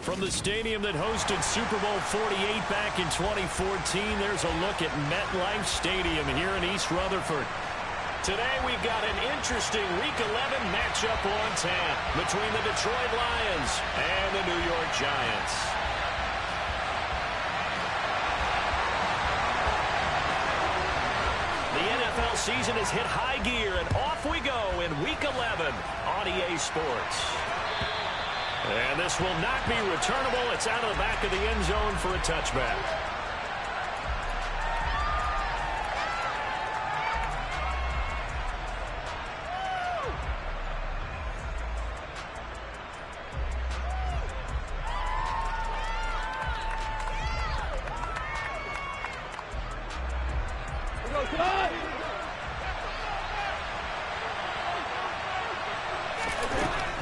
From the stadium that hosted Super Bowl 48 back in 2014, there's a look at MetLife Stadium here in East Rutherford. Today we've got an interesting Week 11 matchup on tap between the Detroit Lions and the New York Giants. The NFL season has hit high gear, and off we go in Week 11 on EA Sports. And this will not be returnable. It's out of the back of the end zone for a touchback.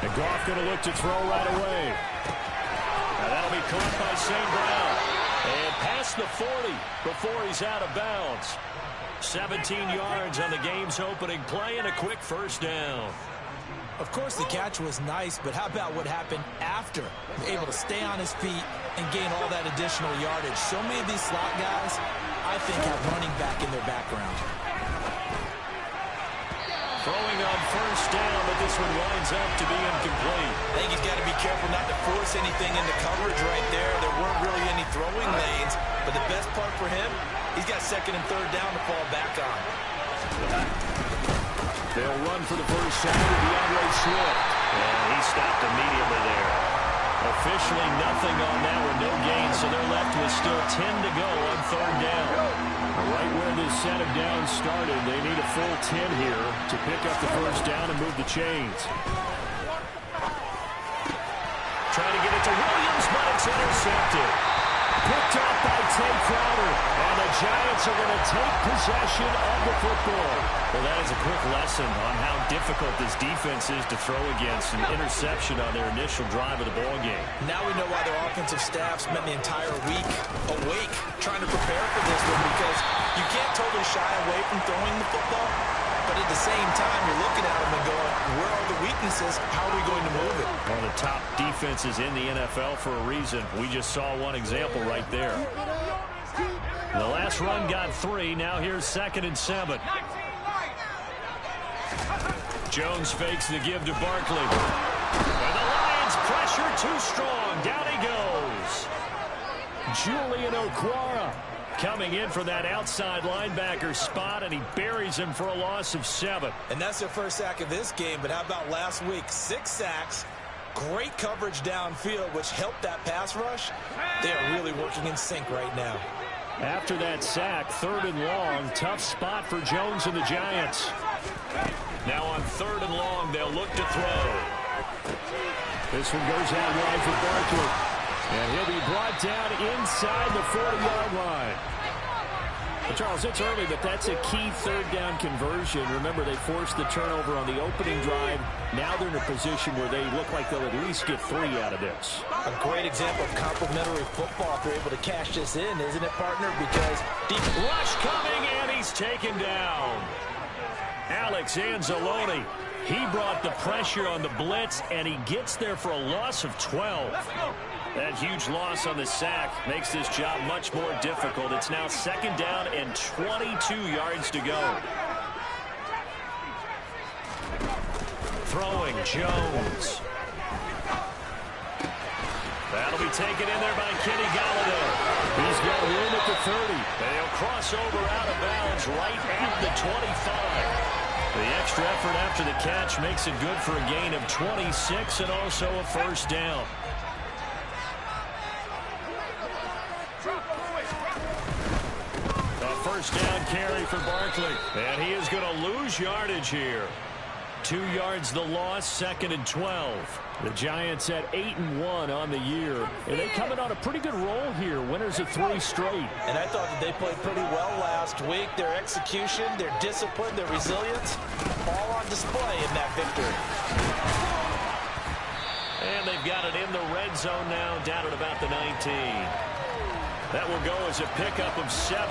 And Goff going to look to throw right away. Now that'll be caught by St. Brown. And past the 40 before he's out of bounds. 17 yards on the game's opening play and a quick first down. Of course, the catch was nice, but how about what happened after? Able to stay on his feet and gain all that additional yardage. So many of these slot guys, I think, have running back in their background. Throwing on first down, but this one winds up to be incomplete. I think he's got to be careful not to force anything into coverage right there. There weren't really any throwing lanes, but the best part for him, he's got second and third down to fall back on. They'll run for the first down to DeAndre Swift. And he stopped immediately there. Officially nothing on that one, no gain, so they're left with still 10 to go on third down. Right where this set of downs started, they need a full 10 here to pick up the first down and move the chains. Trying to get it to Williams, but it's intercepted. Picked up by Tate Crowder, and the Giants are going to take possession of the football. Well, that is a quick lesson on how difficult this defense is to throw against. An interception on their initial drive of the ballgame. Now we know why their offensive staff spent the entire week awake trying to prepare for this one, because you can't totally shy away from throwing the football, but at the same time, you're looking at them and going, where are the weaknesses? How are we going to move it? One of the top defenses in the NFL for a reason. We just saw one example right there. The last run got 3. Now here's 2nd and 7. Jones fakes the give to Barkley. And the Lions pressure too strong. Down he goes. Julian Okwara coming in for that outside linebacker spot, and he buries him for a loss of 7. And that's their first sack of this game, but how about last week? 6 sacks, great coverage downfield, which helped that pass rush. They are really working in sync right now. After that sack, 3rd and long, tough spot for Jones and the Giants. Now on 3rd and long, they'll look to throw. This one goes out wide for Barkley. And he'll be brought down inside the 40-yard line. Well, Charles, it's early, but that's a key 3rd down conversion. Remember, they forced the turnover on the opening drive. Now they're in a position where they look like they'll at least get 3 out of this. A great example of complementary football if they're able to cash this in, isn't it, partner? Because deep rush coming, and he's taken down. Alex Anzalone, he brought the pressure on the blitz, and he gets there for a loss of 12. That huge loss on the sack makes this job much more difficult. It's now 2nd down and 22 yards to go. Throwing Jones. That'll be taken in there by Kenny Golladay. He's got room at the 30. They'll cross over out of bounds right at the 25. The extra effort after the catch makes it good for a gain of 26 and also a first down. A first down carry for Barkley. And he is going to lose yardage here. 2 yards the loss, 2nd and 12. The Giants at 8-1 on the year. And they coming on a pretty good roll here. Winners of 3 straight. And I thought that they played pretty well last week. Their execution, their discipline, their resilience, all on display in that victory. And they've got it in the red zone now, down at about the 19. That will go as a pickup of 7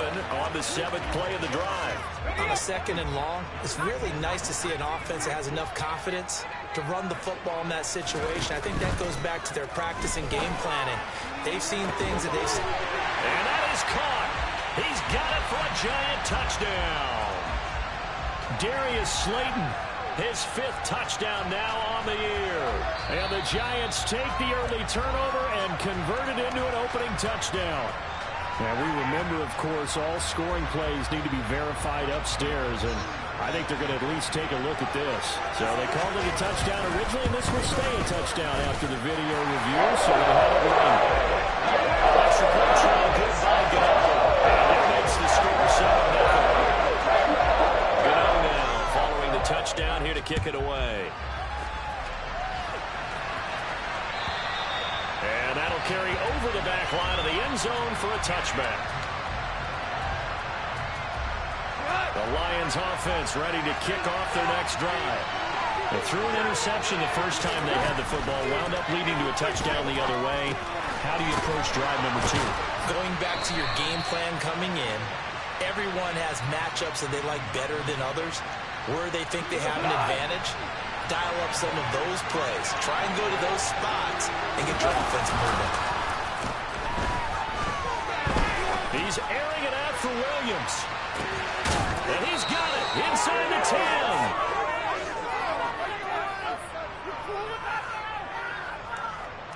on the 7th play of the drive. On a 2nd and long, it's really nice to see an offense that has enough confidence to run the football in that situation. I think that goes back to their practice and game planning. They've seen things that they've seen. And that is caught. He's got it for a Giant touchdown. Darius Slayton, his 5th touchdown now on the year. And the Giants take the early turnover and convert it into an opening touchdown. And we remember, of course, all scoring plays need to be verified upstairs, and I think they're going to at least take a look at this. So they called it a touchdown originally, and this will stay a touchdown after the video review, so they have it right. Extra point try, good by Gano. And that makes the score 7-0. Gano now following the touchdown here to kick it away. And that'll carry over the back line of the end zone for a touchback. The Lions offense ready to kick off their next drive. They threw an interception the first time they had the football, wound up leading to a touchdown the other way. How do you approach drive number 2? Going back to your game plan coming in, everyone has matchups that they like better than others. Where they think they have an advantage, dial up some of those plays. Try and go to those spots and get your offense moving. He's airing it out for Williams. And he's got it inside the 10.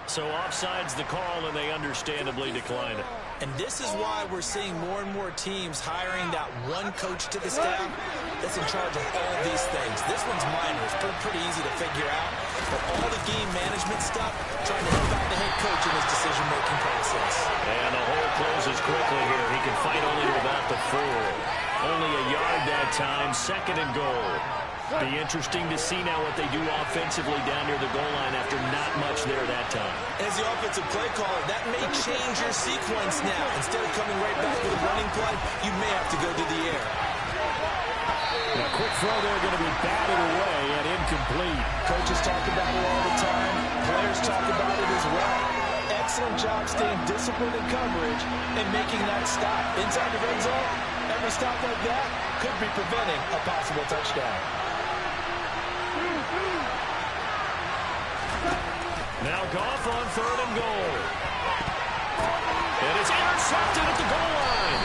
So offside's the call, and they understandably decline it. And this is why we're seeing more and more teams hiring that one coach to the staff that's in charge of all these things. This one's minor. It's pretty easy to figure out. But all the game management stuff, trying to help out the head coach in his decision-making process. And the hole closes quickly here. He can fight only to about the 4. Only a yard that time, 2nd and goal. Be interesting to see now what they do offensively down near the goal line after not much there that time. As the offensive play caller, that may change your sequence now. Instead of coming right back to the running play, you may have to go to the air. Now, quick throw there going to be batted away and incomplete. Coaches talk about it all the time. Players talk about it as well. Excellent job staying disciplined in coverage and making that stop. Inside the red zone, every stop like that could be preventing a possible touchdown. Now Goff on 3rd and goal. And it's intercepted at the goal line.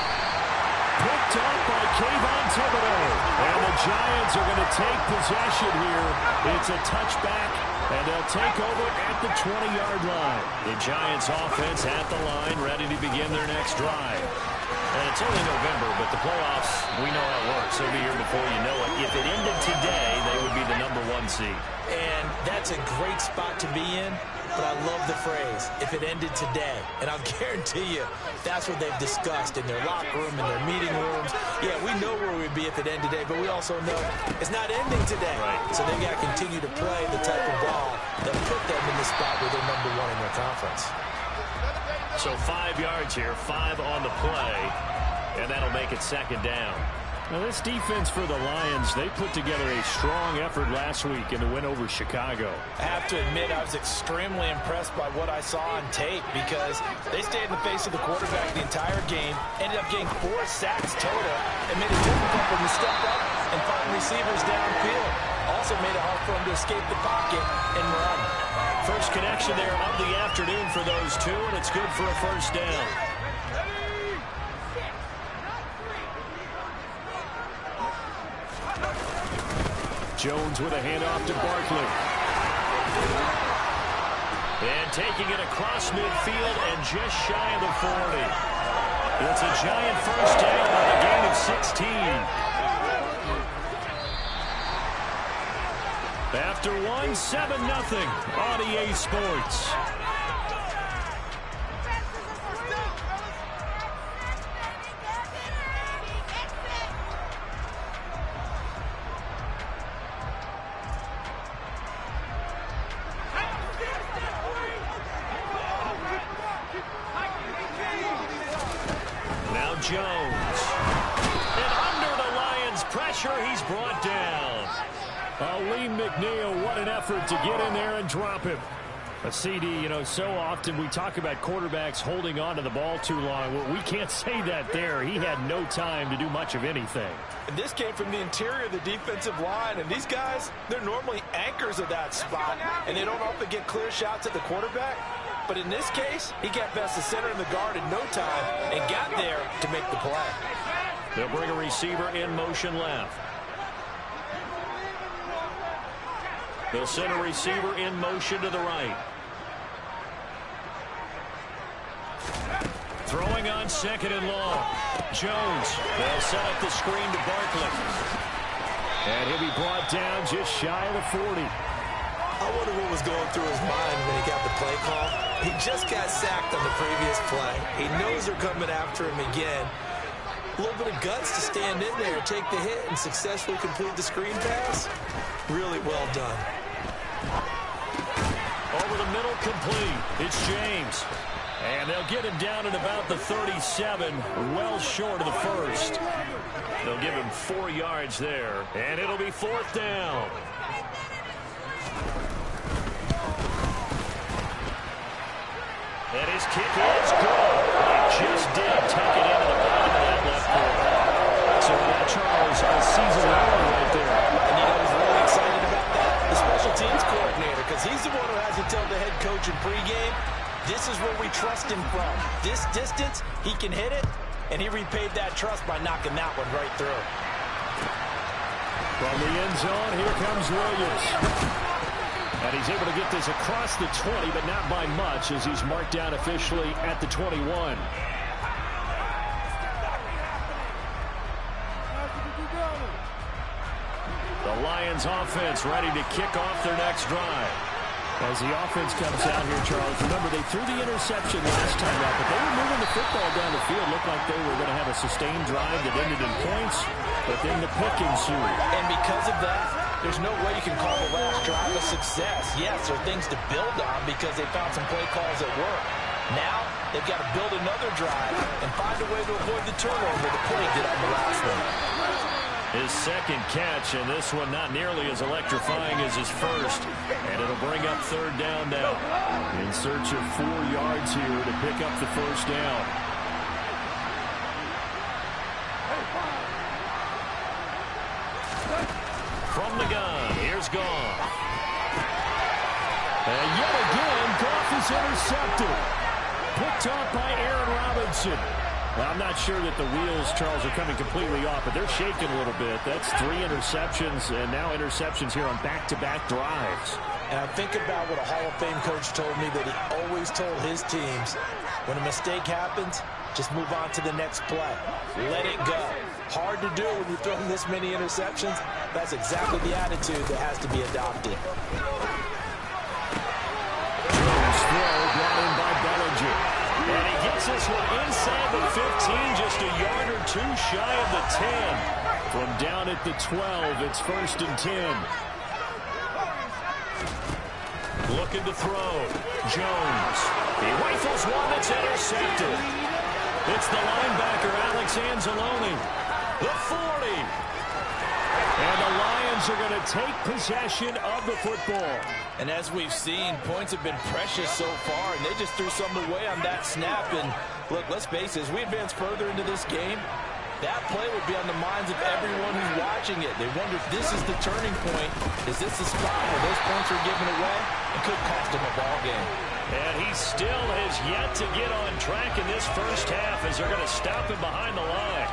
Picked up by Kayvon Thibodeau. And the Giants are going to take possession here. It's a touchback, and they'll take over at the 20-yard line. The Giants offense at the line, ready to begin their next drive. And it's only November, but the playoffs, we know how it works. They'll be here before you know it. If it ended today, they would be the number 1 seed. And that's a great spot to be in, but I love the phrase, if it ended today. And I'll guarantee you, that's what they've discussed in their locker room, in their meeting rooms. Yeah, we know where we'd be if it ended today, but we also know it's not ending today. Right. So they've got to continue to play the type of ball that put them in the spot where they're number 1 in their conference. So 5 yards here, 5 on the play, and that'll make it 2nd down. Now this defense for the Lions, they put together a strong effort last week in the win over Chicago. I have to admit I was extremely impressed by what I saw on tape because they stayed in the face of the quarterback the entire game, ended up getting 4 sacks total, and made it difficult for them to step up and find receivers downfield. Also made it hard for them to escape the pocket and run. First connection there of the afternoon for those two, and it's good for a 1st down. Jones with a handoff to Barkley. And taking it across midfield and just shy of the 40. It's a Giant 1st down on a gain of 16. After 1, 7-0 on EA Sports. Now Jones. And under the Lions' pressure, he's brought down. Lee McNeil, what an effort to get in there and drop him. A CD, you know, so often we talk about quarterbacks holding on to the ball too long. Well, we can't say that there. He had no time to do much of anything. And this came from the interior of the defensive line. And these guys, they're normally anchors of that spot. And they don't often get clear shots at the quarterback. But in this case, he got past the center and the guard in no time and got there to make the play. They'll bring a receiver in motion left. They'll send a receiver in motion to the right. Throwing on second and long. Jones. They'll set up the screen to Barkley. And he'll be brought down just shy of the 40. I wonder what was going through his mind when he got the play call. He just got sacked on the previous play. He knows they're coming after him again. A little bit of guts to stand in there, take the hit, and successfully complete the screen pass. Really well done. Over the middle, complete. It's James. And they'll get him down at about the 37, well short of the first. They'll give him 4 yards there, and it'll be 4th down. And his kick is good. He just did take it into the bottom of that left corner. So that, Charles, a season long right there. And you know who's really excited about that? The special teams coordinator, because he's the one who has to tell the head coach in pregame, this is where we trust him from. This distance, he can hit it, and he repaid that trust by knocking that one right through. From the end zone, here comes Williams. And he's able to get this across the 20, but not by much, as he's marked down officially at the 21. The Lions offense ready to kick off their next drive. As the offense comes out here, Charles, remember they threw the interception last time out, but they were moving the football down the field. Looked like they were going to have a sustained drive that ended in points, but then the pick ensued. And because of that, there's no way you can call the last drive a success. Yes, there are things to build on because they found some play calls that work. Now, they've got to build another drive and find a way to avoid the turnover the play did on the last one. His second catch, and this one not nearly as electrifying as his first. And it'll bring up 3rd down now. In search of 4 yards here to pick up the first down. From the gun, here's Goff. And yet again, Goff is intercepted. Picked off by Aaron Robinson. Well, I'm not sure that the wheels, Charles, are coming completely off, but they're shaking a little bit. That's 3 interceptions, and now interceptions here on back-to-back drives. And I think about what a Hall of Fame coach told me that he always told his teams, when a mistake happens, just move on to the next play. Let it go. Hard to do when you're throwing this many interceptions. That's exactly the attitude that has to be adopted. Jones throw brought in by Bellinger. And he gets this one inside the 15, just a yard or 2 shy of the 10. From down at the 12, it's 1st and 10. Looking to throw. Jones. He rifles one that's intercepted. It's the linebacker, Alex Anzalone. The 40. And the Lions are going to take possession of the football. And as we've seen, points have been precious so far, and they just threw some away on that snap. And look, let's face it, as we advance further into this game, that play would be on the minds of everyone who's watching it. They wonder if this is the turning point. Is this the spot where those points are given away? It could cost them a ball game. And he still has yet to get on track in this first half as they're going to stop him behind the line.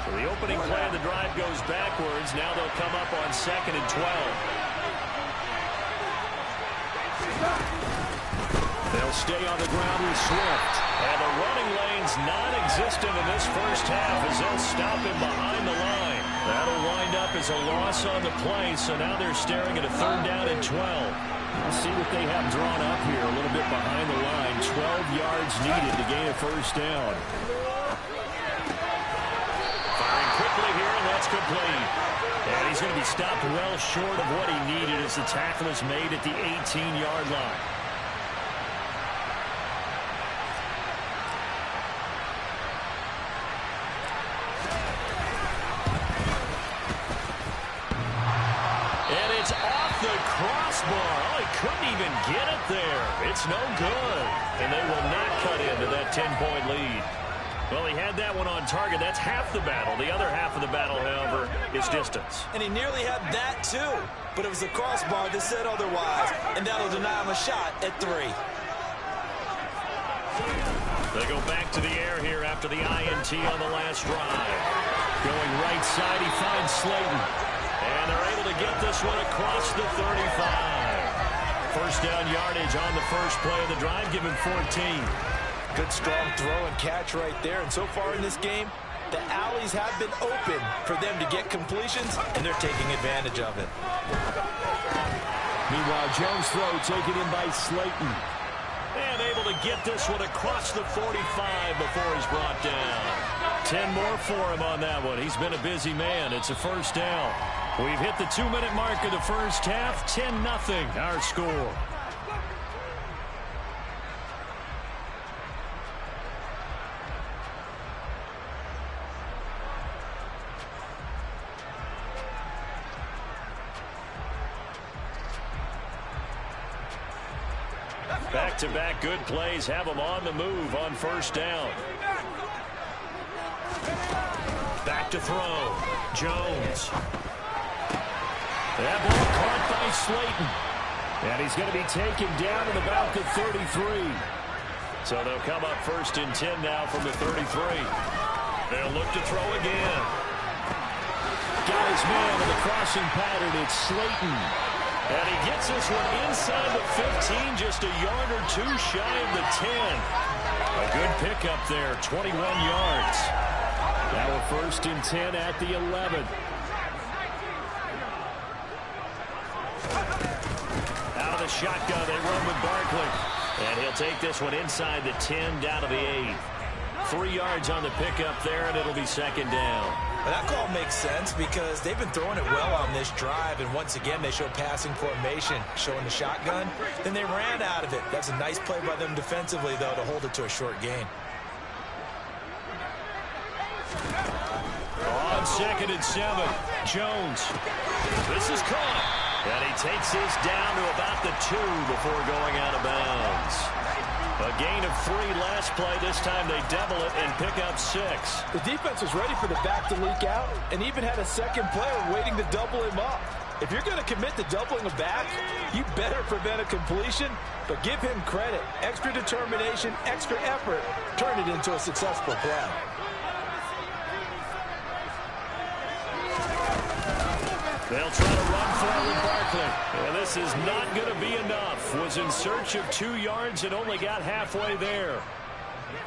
So the opening play of the drive goes backwards. Now they'll come up on 2nd and 12. They'll stay on the ground with Swift. And the running lane's non-existent in this first half as they'll stop him behind the line. That'll wind up as a loss on the play, so now they're staring at a 3rd down and 12. We'll see what they have drawn up here a little bit behind the line. 12 yards needed to gain a first down. Firing quickly here, and that's complete. And he's going to be stopped well short of what he needed as the tackle is made at the 18-yard line. couldn't even get it there. It's no good. And they will not cut into that 10-point lead. Well, he had that one on target. That's half the battle. The other half of the battle, however, is distance. And he nearly had that, too. But it was the crossbar that said otherwise. And that'll deny him a shot at 3. They go back to the air here after the INT on the last drive. Going right side, he finds Slayton. And they're able to get this one across the 35. First down yardage on the first play of the drive, give him 14. Good strong throw and catch right there. And so far in this game, the alleys have been open for them to get completions, and they're taking advantage of it. Meanwhile, Jones' throw taken in by Slayton. And able to get this one across the 45 before he's brought down. 10 more for him on that one. He's been a busy man. It's a first down. We've hit the 2-minute mark of the first half. 10-0 our score. Back-to-back good plays have them on the move on first down. Back to throw. Jones. That ball caught by Slayton. And he's going to be taken down at about the 33. So they'll come up first and 10 now from the 33. They'll look to throw again. Got his man in the crossing pattern. It's Slayton. And he gets this one inside the 15, just a yard or two shy of the 10. A good pickup there, 21 yards. Now we're first and 10 at the 11. Out of the shotgun, they run with Barkley. And he'll take this one inside the 10, down to the 8. 3 yards on the pickup there, and it'll be second down. Well, that call makes sense because they've been throwing it well on this drive, and once again they show passing formation, showing the shotgun. Then they ran out of it. That's a nice play by them defensively, though, to hold it to a short gain. On second and 7, Jones. This is caught. And he takes this down to about the 2 before going out of bounds. A gain of 3 last play. This time they double it and pick up 6. The defense was ready for the back to leak out and even had a second player waiting to double him up. If you're going to commit to doubling a back, you better prevent a completion, but give him credit. Extra determination, extra effort, turn it into a successful play. They'll try to run forward Barkley. And this is not going to be enough. Was in search of 2 yards and only got halfway there.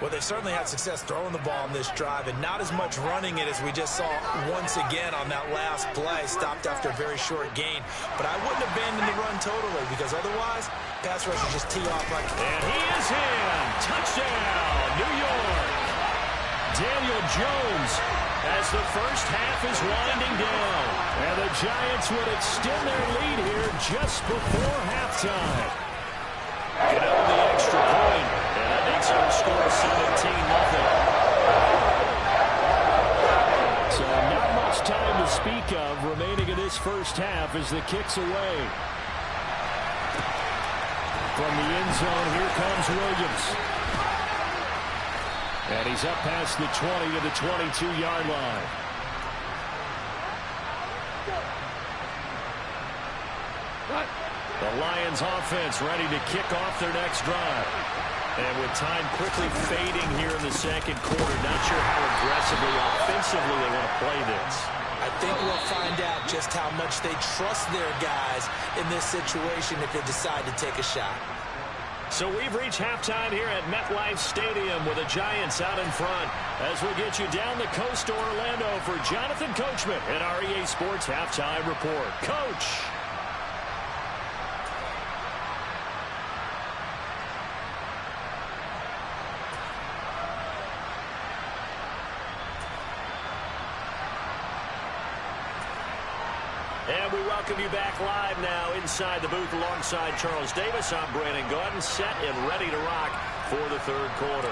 Well, they certainly had success throwing the ball on this drive and not as much running it as we just saw once again on that last play. Stopped after a very short gain. But I wouldn't abandon the run totally because otherwise, pass rushers just tee off like... And he is in. Touchdown, New York. Daniel Jones as the first half is winding down. And the Giants would extend their lead here just before halftime. Get out of the extra point. And that makes our score 17-0. So not much time to speak of remaining in this first half as the kick's away. From the end zone, here comes Williams. And he's up past the 20 to the 22-yard line. The Lions offense ready to kick off their next drive. And with time quickly fading here in the second quarter, not sure how aggressively, offensively they want to play this. I think we'll find out just how much they trust their guys in this situation if they decide to take a shot. So we've reached halftime here at MetLife Stadium with the Giants out in front as we get you down the coast to Orlando for Jonathan Coachman at our EA Sports Halftime Report. Coach. And we welcome you back live now inside the booth alongside Charles Davis. I'm Brandon Gaudin, set and ready to rock for the third quarter.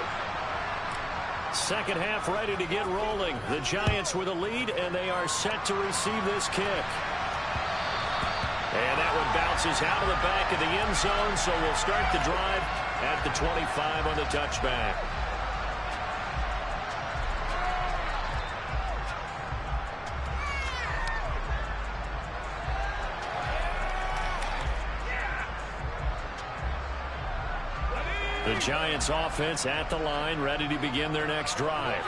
Second half ready to get rolling. The Giants with a lead, and they are set to receive this kick. And that one bounces out of the back of the end zone, so we'll start the drive at the 25 on the touchback. The Giants offense at the line, ready to begin their next drive.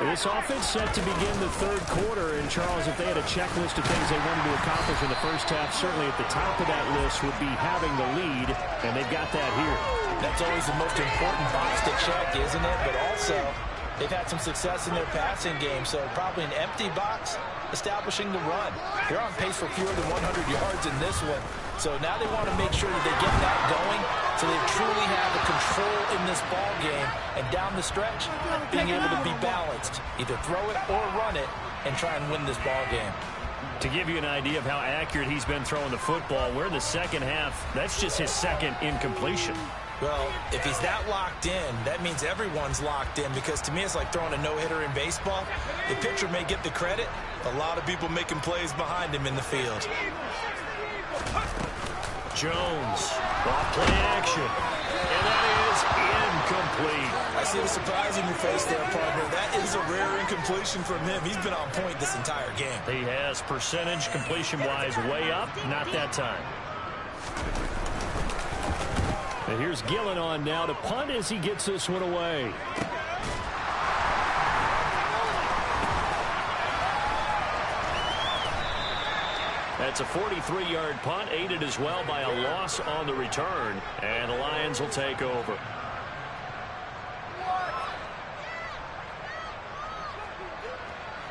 This offense set to begin the third quarter. And, Charles, if they had a checklist of things they wanted to accomplish in the first half, certainly at the top of that list would be having the lead, and they've got that here. That's always the most important box to check, isn't it? But also, they've had some success in their passing game, so probably an empty box establishing the run. They're on pace for fewer than 100 yards in this one, so now they want to make sure that they get that going so they truly have the control in this ball game, and down the stretch, being able to be balanced, either throw it or run it, and try and win this ball game. To give you an idea of how accurate he's been throwing the football, we're in the second half. That's just his second incompletion. Well, if he's that locked in, that means everyone's locked in, because to me it's like throwing a no-hitter in baseball. The pitcher may get the credit, a lot of people making plays behind him in the field. Jones, off play action, and that is incomplete. I see the surprise in your face there, partner. That is a rare incompletion from him. He's been on point this entire game. He has percentage completion-wise way up, not that time. And here's Gillen on now to punt as he gets this one away. That's a 43-yard punt, aided as well by a loss on the return, and the Lions will take over.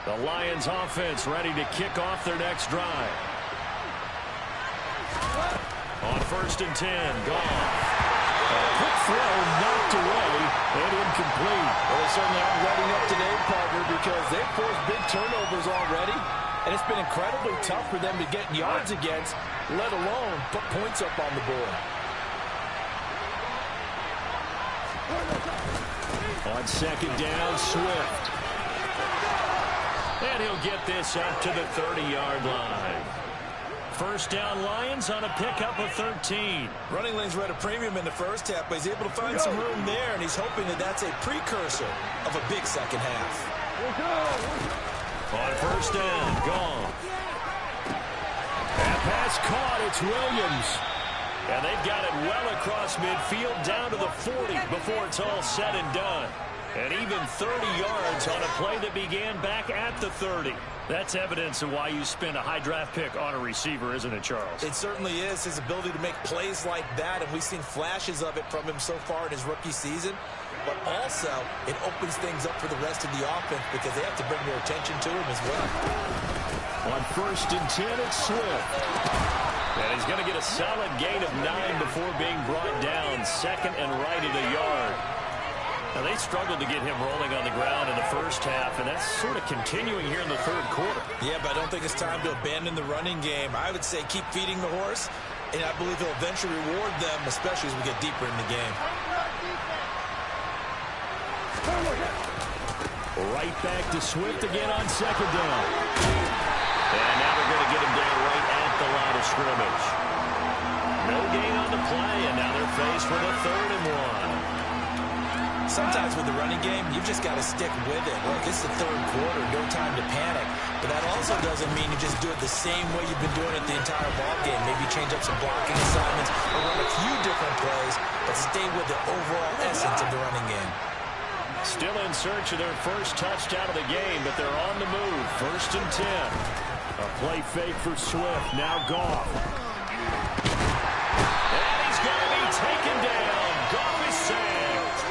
The Lions offense ready to kick off their next drive. On 1st and 10, Goff. Quick throw knocked away and incomplete. Well, they certainly aren't letting up today, partner, because they've forced big turnovers already, and it's been incredibly tough for them to get yards against, let alone put points up on the board. On 2nd down, Swift. And he'll get this up to the 30-yard line. 1st down, Lions on a pickup of 13. Running lanes were at a premium in the first half, but he's able to find some room there, and he's hoping that that's a precursor of a big second half. On 1st down, Goff. That pass caught, it's Williams. And they've got it well across midfield down to the 40 before it's all said and done. And even 30 yards on a play that began back at the 30. That's evidence of why you spend a high draft pick on a receiver, isn't it, Charles? It certainly is, his ability to make plays like that, and we've seen flashes of it from him so far in his rookie season. But also, it opens things up for the rest of the offense because they have to bring their attention to him as well. On 1st and 10, it's Swift. And he's going to get a solid gain of 9 before being brought down. 2nd and right at a yard. Now, they struggled to get him rolling on the ground in the first half, and that's sort of continuing here in the third quarter. Yeah, but I don't think it's time to abandon the running game. I would say keep feeding the horse, and I believe he'll eventually reward them, especially as we get deeper in the game. Right back to Swift again on 2nd down. And now they're going to get him down right at the line of scrimmage. No gain on the play, and now they're faced with a 3rd and 1. Sometimes with the running game, you've just got to stick with it. Look, it's the third quarter, no time to panic. But that also doesn't mean you just do it the same way you've been doing it the entire ball game. Maybe change up some blocking assignments or run a few different plays, but stay with the overall essence of the running game. Still in search of their first touchdown of the game, but they're on the move. 1st and 10. A play fake for Swift. Now Goff. And he's going to be taken down. Goff is sacked.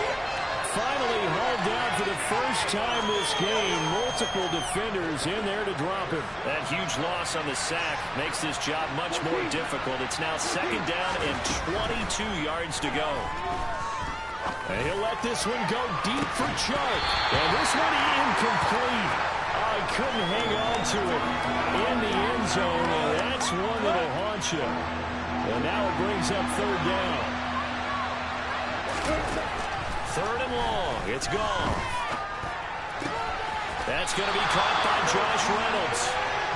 Finally hauled down for the first time this game. Multiple defenders in there to drop him. That huge loss on the sack makes this job much more difficult. It's now 2nd down and 22 yards to go. And he'll let this one go deep for Chuck. And this one incomplete. I couldn't hang on to it in the end zone, and that's one that'll haunt you. And now it brings up 3rd down. 3rd and long. It's gone. That's going to be caught by Josh Reynolds.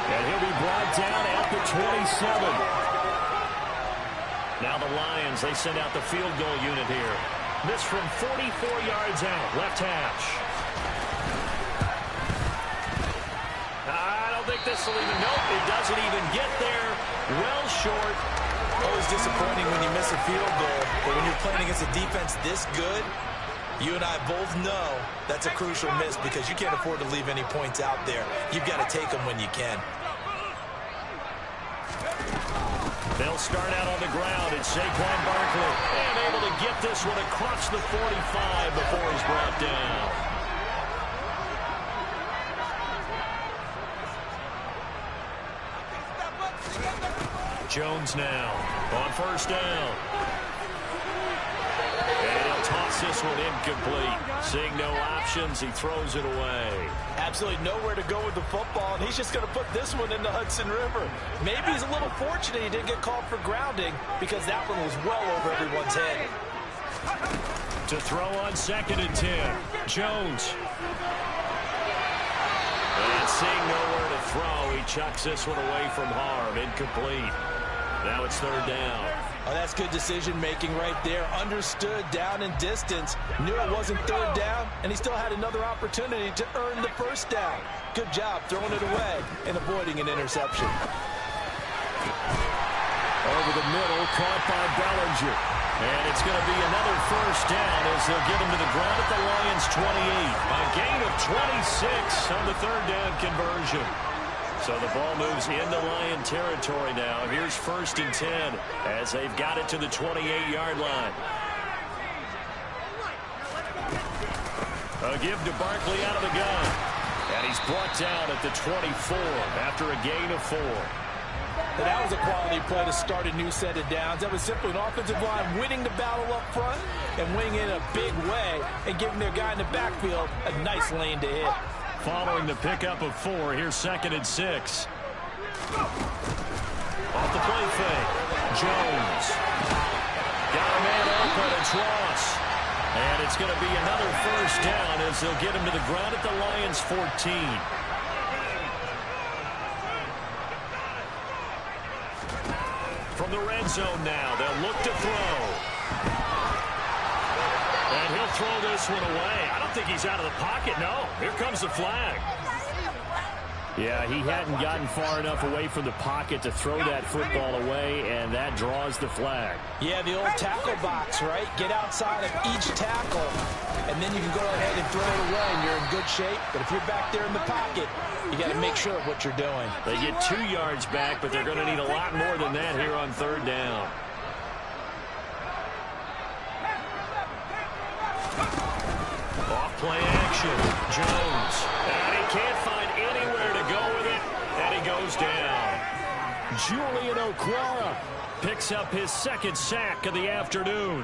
And he'll be brought down at the 27. Now the Lions, they send out the field goal unit here. This from 44 yards out, left hash. I don't think this will even, nope, it doesn't even get there. Well short. Always disappointing when you miss a field goal, but when you're playing against a defense this good, you and I both know that's a crucial miss because you can't afford to leave any points out there. You've got to take them when you can. They'll start out on the ground. It's Saquon Barkley. And able to get this one across the 45 before he's brought down. Jones now on first down. And he'll toss this one incomplete. Seeing no options, he throws it away. Absolutely nowhere to go with the football, and he's just going to put this one in the Hudson River. Maybe he's a little fortunate he didn't get called for grounding because that one was well over everyone's head. To throw on 2nd and 10. Jones. And seeing nowhere to throw, he chucks this one away from harm. Incomplete. Now it's 3rd down. Oh, that's good decision-making right there. Understood down and distance. Knew it wasn't 3rd down, and he still had another opportunity to earn the 1st down. Good job throwing it away and avoiding an interception. Over the middle, caught by Bellinger. And it's going to be another 1st down as they'll get him to the ground at the Lions' 28. A gain of 26 on the 3rd down conversion. So the ball moves into Lion territory now. Here's 1st and 10 as they've got it to the 28-yard line. A give to Barkley out of the gun. And he's brought down at the 24 after a gain of 4. And that was a quality play to start a new set of downs. That was simply an offensive line winning the battle up front and winning in a big way and giving their guy in the backfield a nice lane to hit. Following the pickup of 4, here's 2nd and 6. Off the play fake. Jones. Got a man open. It's Ross. And it's going to be another 1st down as they'll get him to the ground at the Lions' 14. From the red zone now, they'll look to throw. And he'll throw this one away. I don't think he's out of the pocket. No, here comes the flag. Yeah, he hadn't gotten far enough away from the pocket to throw that football away, and that draws the flag. Yeah, the old tackle box, right? Get outside of each tackle, and then you can go ahead and throw it away, and you're in good shape. But if you're back there in the pocket, you got to make sure of what you're doing. They get 2 yards back, but they're going to need a lot more than that here on 3rd down. Off play action. Jones. And he can't find anywhere to go with it. And he goes down. Julian Okwara picks up his 2nd sack of the afternoon.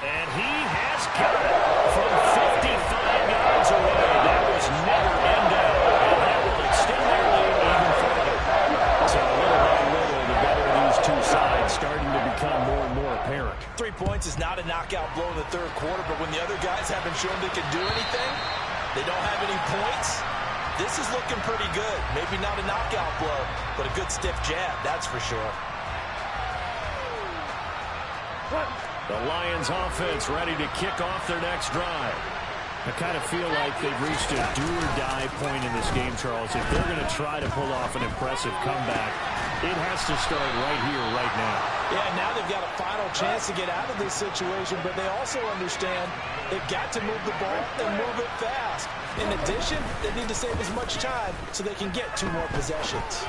And he has got it from 55 yards away. That was never in doubt. And that will extend their lead even further. So little by little, the better of these two sides starting to become more and more apparent. 3 points is not a knockout blow in the 3rd quarter, but when the other guys haven't shown they can do anything, they don't have any points, this is looking pretty good. Maybe not a knockout blow, but a good stiff jab, that's for sure. The Lions offense ready to kick off their next drive. I kind of feel like they've reached a do-or-die point in this game, Charles. If they're going to try to pull off an impressive comeback, it has to start right here, right now. Yeah, now they've got a final chance to get out of this situation, but they also understand they've got to move the ball and move it fast. In addition, they need to save as much time so they can get 2 more possessions.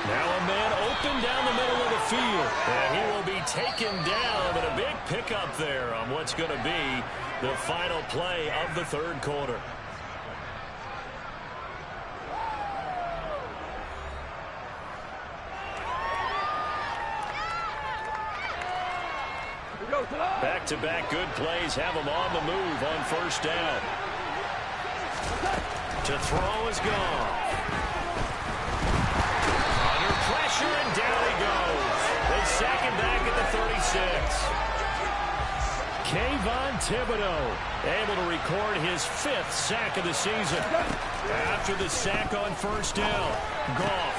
Now a man open down the middle of the field. And he will be taken down, but a big pickup there on what's going to be the final play of the 3rd quarter. Back-to-back good plays have him on the move on 1st down. To throw is gone. Under pressure, and down he goes. They sack him back at the 36. Kayvon Thibodeau able to record his 5th sack of the season. After the sack on first down, Goff.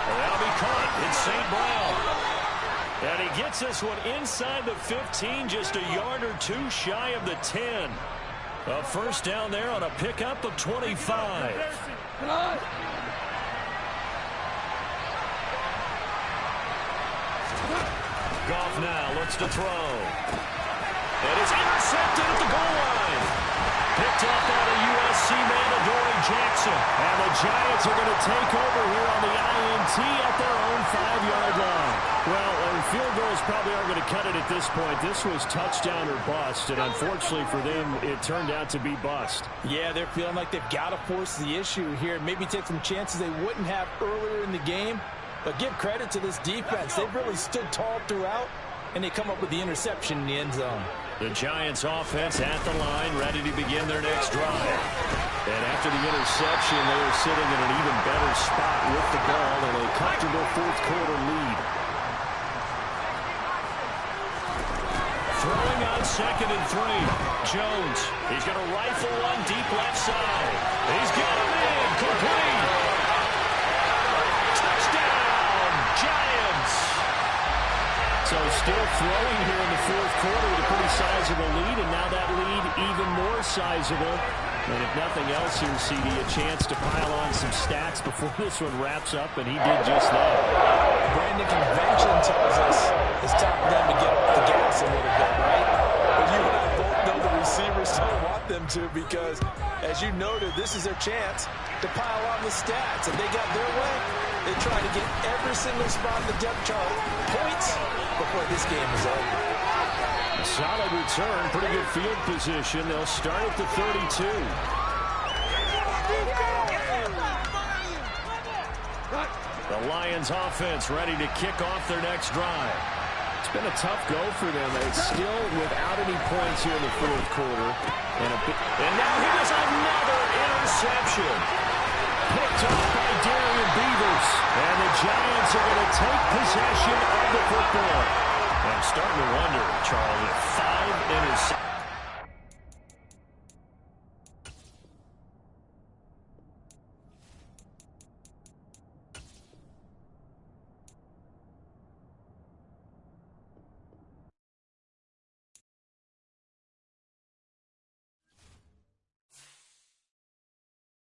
That'll be caught. It's St. Brown. And he gets this one inside the 15, just a yard or two shy of the 10. A first down there on a pickup of 25. Goff now looks to throw. And it's intercepted at the goal line. Picked up by the USC man, Adoree Jackson. And the Giants are going to take over here on the INT at their own 5-yard line. Well, field goals probably aren't going to cut it at this point. This was touchdown or bust, and unfortunately for them, it turned out to be bust. Yeah, they're feeling like they've got to force the issue here. Maybe take some chances they wouldn't have earlier in the game. But give credit to this defense. They've really stood tall throughout, and they come up with the interception in the end zone. The Giants offense at the line, ready to begin their next drive. And after the interception, they are sitting in an even better spot with the ball and a comfortable fourth-quarter lead. Throwing on 2nd and 3. Jones. He's going to rifle one deep left side. He's got him in. Complete. Touchdown, Giants. So still throwing here in the fourth quarter with a pretty sizable lead, and now that lead even more sizable. And if nothing else here, CD, a chance to pile on some stats before this one wraps up, and he did just that. Brandon, convention tells us it's time for them to get off the gas a little bit, right? But you and I both know the receivers don't want them to, because, as you noted, this is their chance to pile on the stats. If they got their way, they try to get every single spot in the depth chart points before this game is over. Solid return, pretty good field position. They'll start at the 32. The Lions offense ready to kick off their next drive. It's been a tough go for them. It's still without any points here in the fourth quarter. And now here's another interception. Picked off by Darian Beavers. And the Giants are going to take possession of the football. I'm starting to wonder, Charles, if 5 interceptions.